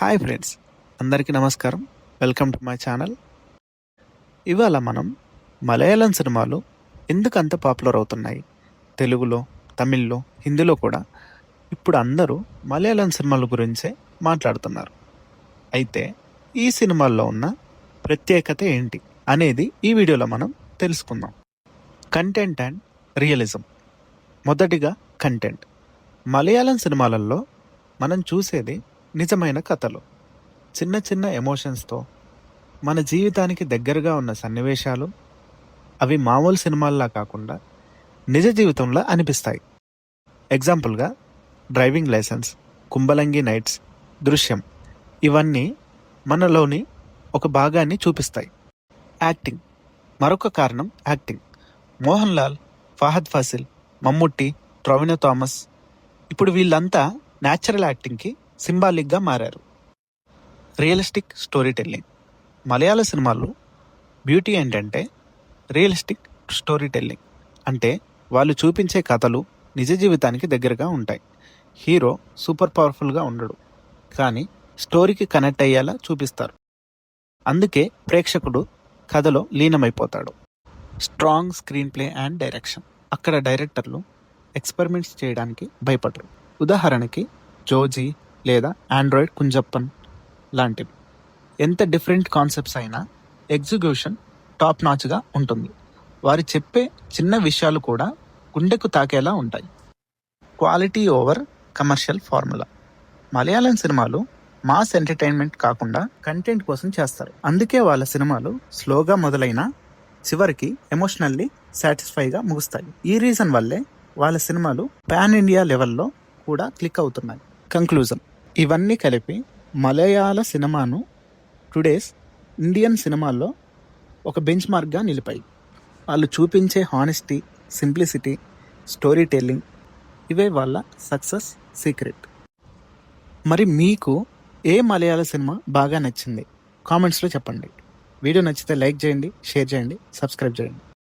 Hi friends, అందరికీ నమస్కారం. Welcome to my channel. ఇవాళ మనం మలయాళం సినిమాలు ఎందుకు అంత పాపులర్ అవుతున్నాయి, తెలుగులో, తమిళ్లో, హిందీలో కూడా ఇప్పుడు అందరూ మలయాళం సినిమాల గురించే మాట్లాడుతున్నారు. అయితే ఈ సినిమాల్లో ఉన్న ప్రత్యేకత ఏంటి అనేది ఈ వీడియోలో మనం తెలుసుకుందాం. Content and realism. మొదటిగా కంటెంట్. మలయాళం సినిమాలలో మనం చూసేది నిజమైన కథలు, చిన్న చిన్న ఎమోషన్స్తో మన జీవితానికి దగ్గరగా ఉన్న సన్నివేశాలు. అవి మామూలు సినిమాల్లా కాకుండా నిజ జీవితంలో అనిపిస్తాయి. ఎగ్జాంపుల్గా డ్రైవింగ్ లైసెన్స్, కుంభలంగి నైట్స్, దృశ్యం ఇవన్నీ మనలోని ఒక భాగాన్ని చూపిస్తాయి. యాక్టింగ్. మరొక కారణం యాక్టింగ్. మోహన్ లాల్, ఫహద్ ఫాసిల్, మమ్ముట్టి, టొవినో థామస్ ఇప్పుడు వీళ్ళంతా న్యాచురల్ యాక్టింగ్కి సింబాలిక్గా మారారు. Realistic story telling. మలయాళ సినిమాల్లో బ్యూటీ ఏంటంటే రియలిస్టిక్ స్టోరీ టెల్లింగ్. అంటే వాళ్ళు చూపించే కథలు నిజ జీవితానికి దగ్గరగా ఉంటాయి. హీరో సూపర్ పవర్ఫుల్గా ఉండడు, కానీ స్టోరీకి కనెక్ట్ అయ్యేలా చూపిస్తారు. అందుకే ప్రేక్షకుడు కథలో లీనమైపోతాడు. Strong screenplay and direction. అక్కడ డైరెక్టర్లు ఎక్స్పెరిమెంట్స్ చేయడానికి భయపడరు. ఉదాహరణకి జోజీ లేదా ఆండ్రాయిడ్ కుంజప్పన్ లాంటివి. ఎంత డిఫరెంట్ కాన్సెప్ట్స్ అయినా ఎగ్జిక్యూషన్ టాప్ నాచ్గా ఉంటుంది. వారు చెప్పే చిన్న విషయాలు కూడా గుండెకు తాకేలా ఉంటాయి. Quality over commercial formula. Malayalam సినిమాలు మాస్ ఎంటర్టైన్మెంట్ కాకుండా కంటెంట్ కోసం చేస్తారు. అందుకే వాళ్ళ సినిమాలు స్లోగా మొదలైన చివరికి ఎమోషనల్లీ సాటిస్ఫైగా ముగుస్తాయి. ఈ రీజన్ వల్లే వాళ్ళ సినిమాలు పాన్ ఇండియా లెవెల్లో కూడా క్లిక్ అవుతున్నాయి. కంక్లూజన్. ఇవన్నీ కలిపి మలయాళ సినిమాను టుడేస్ ఇండియన్ సినిమాల్లో ఒక బెంచ్ మార్క్గా నిలిపాయి. వాళ్ళు చూపించే హానెస్టీ, సింప్లిసిటీ, స్టోరీ టెల్లింగ్ ఇవే వాళ్ళ సక్సెస్ సీక్రెట్. మరి మీకు ఏ మలయాళ సినిమా బాగా నచ్చింది కామెంట్స్లో చెప్పండి. వీడియో నచ్చితే లైక్ చేయండి, షేర్ చేయండి, సబ్స్క్రైబ్ చేయండి.